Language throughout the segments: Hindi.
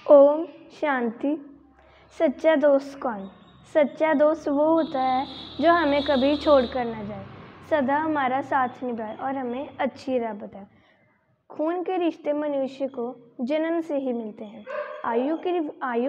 ओम शांति। सच्चा दोस्त कौन? सच्चा दोस्त वो होता है जो हमें कभी छोड़कर ना जाए, सदा हमारा साथ निभाए और हमें अच्छी राह बताए। खून के रिश्ते मनुष्य को जन्म से ही मिलते हैं। आयु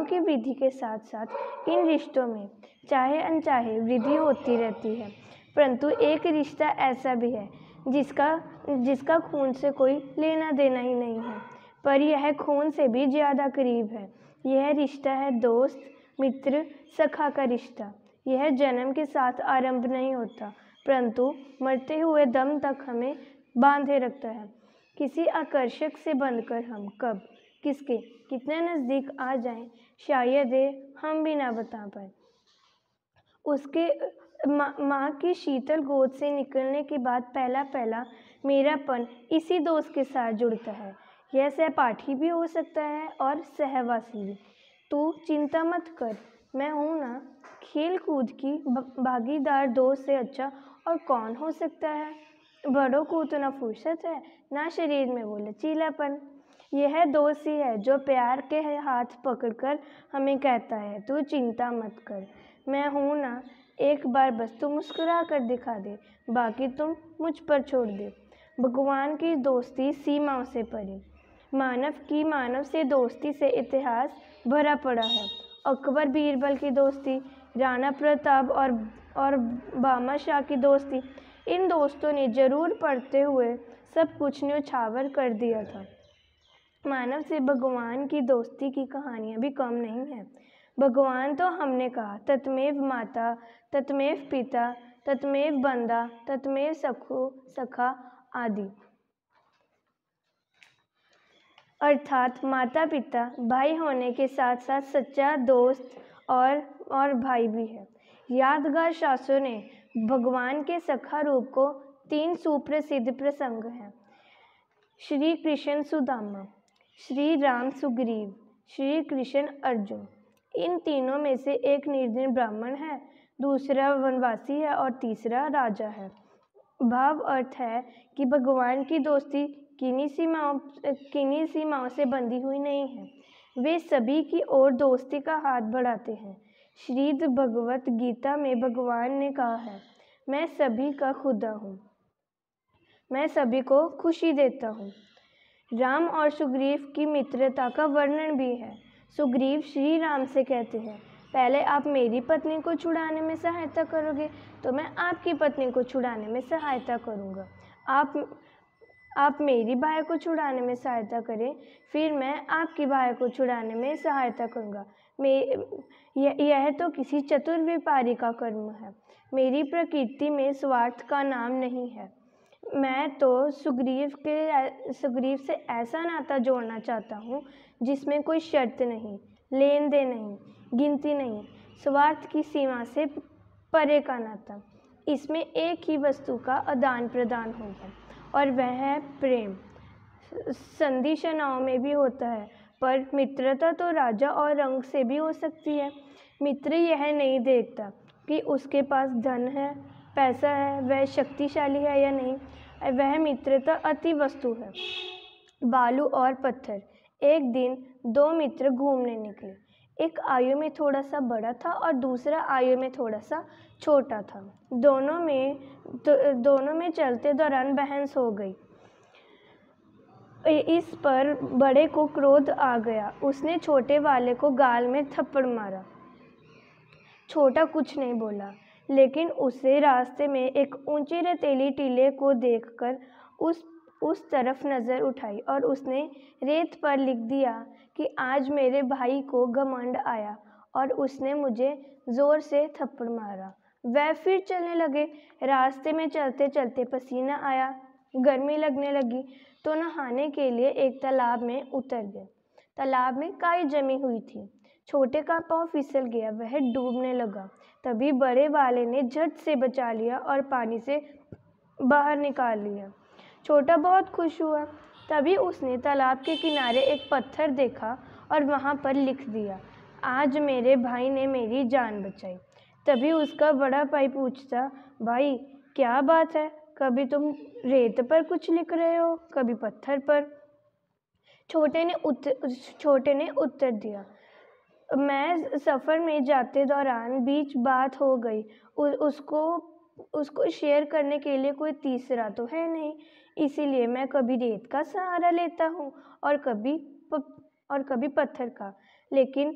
की वृद्धि के साथ साथ इन रिश्तों में चाहे अनचाहे वृद्धि होती रहती है, परंतु एक रिश्ता ऐसा भी है जिसका खून से कोई लेना देना ही नहीं है, पर यह खून से भी ज़्यादा करीब है। यह रिश्ता है दोस्त, मित्र, सखा का रिश्ता। यह जन्म के साथ आरंभ नहीं होता, परंतु मरते हुए दम तक हमें बांधे रखता है। किसी आकर्षक से बंधकर हम कब किसके कितने नज़दीक आ जाएं, शायद हम भी ना बता पाए। उसके माँ की शीतल गोद से निकलने के बाद पहला मेरापन इसी दोस्त के साथ जुड़ता है। यह सहपाठी भी हो सकता है और सहवासी भी। तू चिंता मत कर, मैं हूँ ना। खेल कूद की भागीदार दोस्त से अच्छा और कौन हो सकता है। बड़ों को तो ना फुर्सत है, ना शरीर में वो लचीलापन। यह दोस्त ही है जो प्यार के हाथ पकड़कर हमें कहता है, तू चिंता मत कर, मैं हूँ ना। एक बार बस तू मुस्कुरा कर दिखा दे, बाकी तुम मुझ पर छोड़ दे। भगवान की दोस्ती सीमाओं से परे। मानव से दोस्ती से इतिहास भरा पड़ा है। अकबर बीरबल की दोस्ती, राणा प्रताप और बामा शाह की दोस्ती, इन दोस्तों ने जरूर पढ़ते हुए सब कुछ न्योछावर कर दिया था। मानव से भगवान की दोस्ती की कहानियाँ भी कम नहीं हैं। भगवान तो हमने कहा, तत्मेव माता, तत्मेव पिता, तत्मेव बंदा, तत्मेव सखा आदि। अर्थात माता पिता भाई होने के साथ साथ सच्चा दोस्त और भाई भी है। यादगार शास्त्रों ने भगवान के सखा रूप को 3 सुप्रसिद्ध प्रसंग हैं। श्री कृष्ण सुदामा, श्री राम सुग्रीव, श्री कृष्ण अर्जुन। इन तीनों में से एक निर्धन ब्राह्मण है, दूसरा वनवासी है और तीसरा राजा है। भाव अर्थ है कि भगवान की दोस्ती किन्हीं सीमाओं से बंधी हुई नहीं है। वे सभी की ओर दोस्ती का हाथ बढ़ाते हैं। श्रीमद् भगवत गीता में भगवान ने कहा है, मैं सभी का खुदा हूँ, मैं सभी को खुशी देता हूँ। राम और सुग्रीव की मित्रता का वर्णन भी है। सुग्रीव श्री राम से कहते हैं, पहले आप मेरी पत्नी को छुड़ाने में सहायता करोगे तो मैं आपकी पत्नी को छुड़ाने में सहायता करूँगा। आप मेरी भाई को छुड़ाने में सहायता करें, फिर मैं आपकी भाई को छुड़ाने में सहायता करूँगा। यह तो किसी चतुर व्यापारी का कर्म है। मेरी प्रकृति में स्वार्थ का नाम नहीं है। मैं तो सुग्रीव से ऐसा नाता जोड़ना चाहता हूँ जिसमें कोई शर्त नहीं, लेन देन नहीं, गिनती नहीं, स्वार्थ की सीमा से परे का नाता। इसमें एक ही वस्तु का आदान प्रदान होगा और वह है प्रेम। संधि शनाओं में भी होता है, पर मित्रता तो राजा और रंग से भी हो सकती है। मित्र यह नहीं देखता कि उसके पास धन है, पैसा है, वह शक्तिशाली है या नहीं। वह मित्रता अति वस्तु है। बालू और पत्थर। एक दिन 2 मित्र घूमने निकले। एक आयु में थोड़ा सा बड़ा था और दूसरा आयु में थोड़ा सा छोटा था। दोनों में चलते दौरान बहस हो गई। इस पर बड़े को क्रोध आ गया। उसने छोटे वाले को गाल में थप्पड़ मारा। छोटा कुछ नहीं बोला, लेकिन उसे रास्ते में एक ऊंची रेतीली टीले को देखकर उस तरफ नज़र उठाई और उसने रेत पर लिख दिया कि आज मेरे भाई को घमंड आया और उसने मुझे ज़ोर से थप्पड़ मारा। वह फिर चलने लगे। रास्ते में चलते चलते पसीना आया, गर्मी लगने लगी तो नहाने के लिए एक तालाब में उतर गए। तालाब में काई जमी हुई थी। छोटे का पाँव फिसल गया, वह डूबने लगा। तभी बड़े वाले ने झट से बचा लिया और पानी से बाहर निकाल लिया। छोटा बहुत खुश हुआ। तभी उसने तालाब के किनारे एक पत्थर देखा और वहाँ पर लिख दिया, आज मेरे भाई ने मेरी जान बचाई। तभी उसका बड़ा भाई पूछता, भाई क्या बात है, कभी तुम रेत पर कुछ लिख रहे हो, कभी पत्थर पर। छोटे ने उत्तर दिया, मैं सफ़र में जाते दौरान बीच बात हो गई। उसको शेयर करने के लिए कोई तीसरा तो है नहीं, इसीलिए मैं कभी रेत का सहारा लेता हूँ और कभी पत्थर का। लेकिन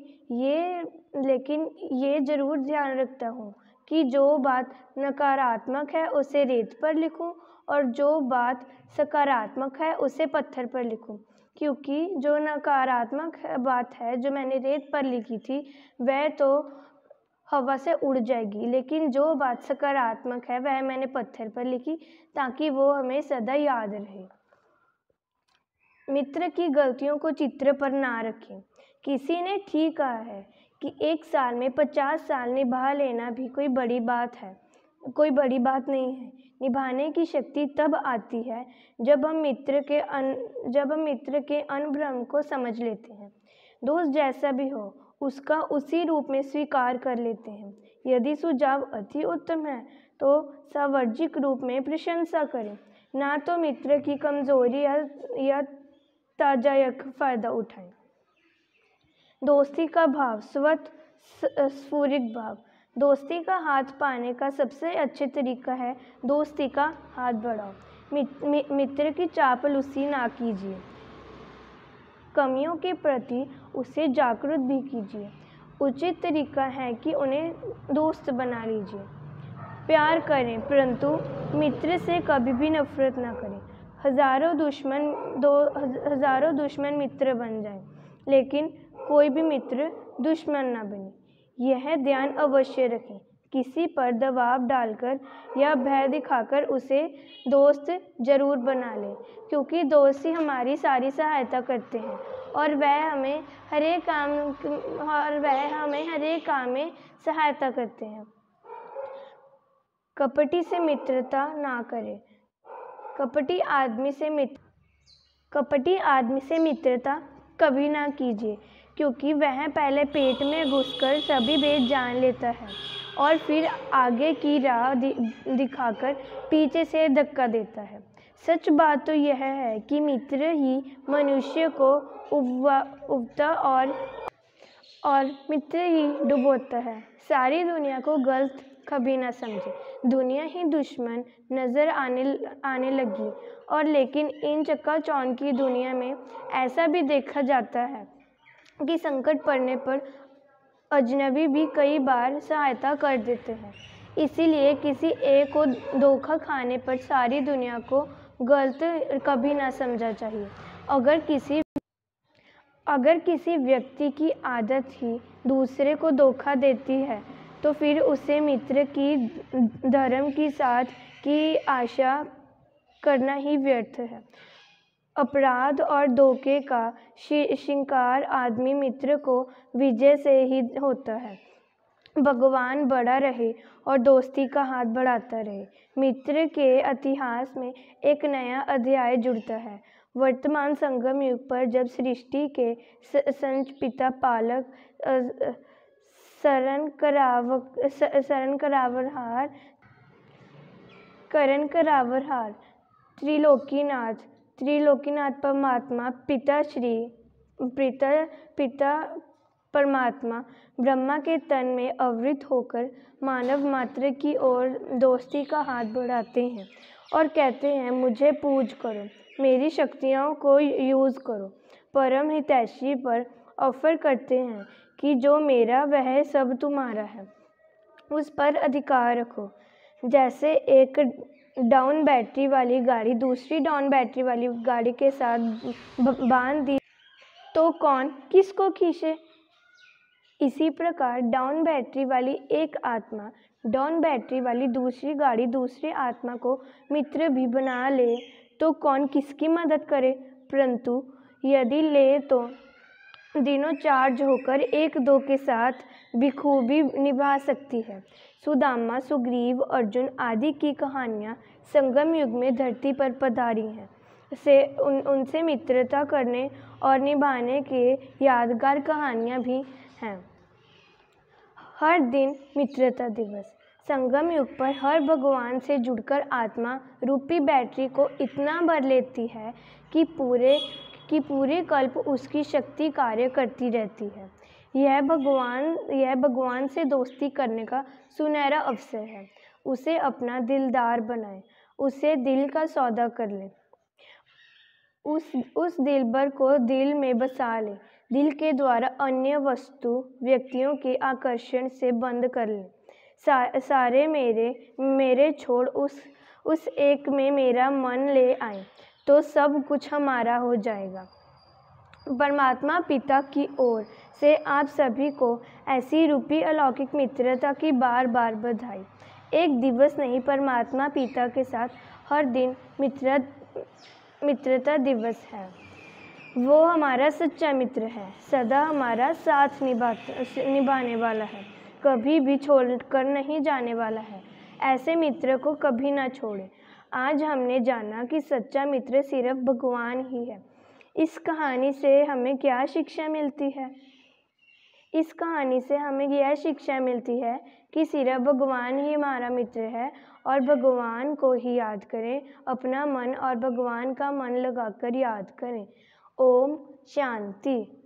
ये ज़रूर ध्यान रखता हूँ कि जो बात नकारात्मक है उसे रेत पर लिखूँ और जो बात सकारात्मक है उसे पत्थर पर लिखूँ, क्योंकि जो नकारात्मक बात है जो मैंने रेत पर लिखी थी वह तो हवा से उड़ जाएगी, लेकिन जो बात सकारात्मक है वह मैंने पत्थर पर लिखी ताकि वो हमें सदा याद रहे। मित्र की गलतियों को चित्र पर ना रखें। किसी ने ठीक कहा है कि 1 साल में 50 साल निभा लेना भी कोई बड़ी बात नहीं है। निभाने की शक्ति तब आती है जब हम मित्र के अनुभ्रम को समझ लेते हैं। दोस्त जैसा भी हो उसका उसी रूप में स्वीकार कर लेते हैं। यदि सुझाव अति उत्तम है तो सावर्जिक रूप में प्रशंसा करें, ना तो मित्र की कमजोरी या ताजायक फायदा उठाएं। दोस्ती का भाव, स्फुरित भाव। दोस्ती का हाथ पाने का सबसे अच्छा तरीका है दोस्ती का हाथ बढ़ाओ। मित्र की चापलूसी ना कीजिए, कमियों के प्रति उसे जागरूक भी कीजिए। उचित तरीका है कि उन्हें दोस्त बना लीजिए। प्यार करें परंतु मित्र से कभी भी नफरत ना करें। हजारों दुश्मन मित्र बन जाएं, लेकिन कोई भी मित्र दुश्मन ना बने, यह ध्यान अवश्य रखें। किसी पर दबाव डालकर या भय दिखाकर उसे दोस्त जरूर बना लें, क्योंकि दोस्त ही हमारी सारी सहायता करते हैं और वह हमें हर एक काम में सहायता करते हैं। कपटी से मित्रता ना करें। कपटी आदमी से मित्रता कभी ना कीजिए, क्योंकि वह पहले पेट में घुसकर सभी भेद जान लेता है और फिर आगे की राह दिखाकर पीछे से धक्का देता है। सच बात तो यह है कि मित्र ही मनुष्य को उगता और मित्र ही डुबोता है। सारी दुनिया को गलत कभी ना समझे। दुनिया ही दुश्मन नजर आने लगी और लेकिन इन चकाचौंध की दुनिया में ऐसा भी देखा जाता है कि संकट पड़ने पर अजनबी भी कई बार सहायता कर देते हैं। इसीलिए किसी एक को धोखा खाने पर सारी दुनिया को गलत कभी ना समझा चाहिए। अगर किसी व्यक्ति की आदत ही दूसरे को धोखा देती है तो फिर उसे मित्र की धर्म की साथ की आशा करना ही व्यर्थ है। अपराध और धोखे का शिकार आदमी मित्र को विजय से ही होता है। भगवान बड़ा रहे और दोस्ती का हाथ बढ़ाता रहे। मित्र के इतिहास में एक नया अध्याय जुड़ता है। वर्तमान संगम युग पर जब सृष्टि के संच पिता पालक करण करावरहार त्रिलोकीनाथ परमात्मा पिता परमात्मा ब्रह्मा के तन में आवृत होकर मानव मात्र की ओर दोस्ती का हाथ बढ़ाते हैं और कहते हैं, मुझे पूज करो, मेरी शक्तियों को यूज़ करो। परम हितैषी पर ऑफर करते हैं कि जो मेरा वह सब तुम्हारा है, उस पर अधिकार रखो। जैसे एक डाउन बैटरी वाली गाड़ी दूसरी डाउन बैटरी वाली गाड़ी के साथ बांध दी तो कौन किसको खींचे। इसी प्रकार डाउन बैटरी वाली एक आत्मा डाउन बैटरी वाली दूसरी गाड़ी दूसरी आत्मा को मित्र भी बना ले तो कौन किसकी मदद करे। परंतु यदि ले तो तीनों चार्ज होकर एक दो के साथ बखूबी निभा सकती है। सुदामा, सुग्रीव, अर्जुन आदि की कहानियाँ संगम युग में धरती पर पधारी हैं। उनसे मित्रता करने और निभाने के यादगार कहानियाँ भी हैं। हर दिन मित्रता दिवस। संगम युग पर हर भगवान से जुड़कर आत्मा रूपी बैटरी को इतना भर लेती है कि कि पूरे कल्प उसकी शक्ति कार्य करती रहती है। यह भगवान से दोस्ती करने का सुनहरा अवसर है। उसे अपना दिलदार बनाए, उसे दिल का सौदा कर ले, उस दिलबर को दिल में बसा ले, दिल के द्वारा अन्य वस्तु व्यक्तियों के आकर्षण से बंद कर ले। सारे मेरे छोड़ उस एक में मेरा मन ले आए तो सब कुछ हमारा हो जाएगा। परमात्मा पिता की ओर से आप सभी को ऐसी रूपी अलौकिक मित्रता की बार बार बधाई। एक दिवस नहीं, परमात्मा पिता के साथ हर दिन मित्रता दिवस है। वो हमारा सच्चा मित्र है, सदा हमारा साथ निभाने वाला है, कभी भी छोड़कर नहीं जाने वाला है। ऐसे मित्र को कभी ना छोड़े। आज हमने जाना कि सच्चा मित्र सिर्फ भगवान ही है। इस कहानी से हमें क्या शिक्षा मिलती है? इस कहानी से हमें यह शिक्षा मिलती है कि सिर्फ भगवान ही हमारा मित्र है और भगवान को ही याद करें, अपना मन और भगवान का मन लगाकर याद करें। ओम शांति।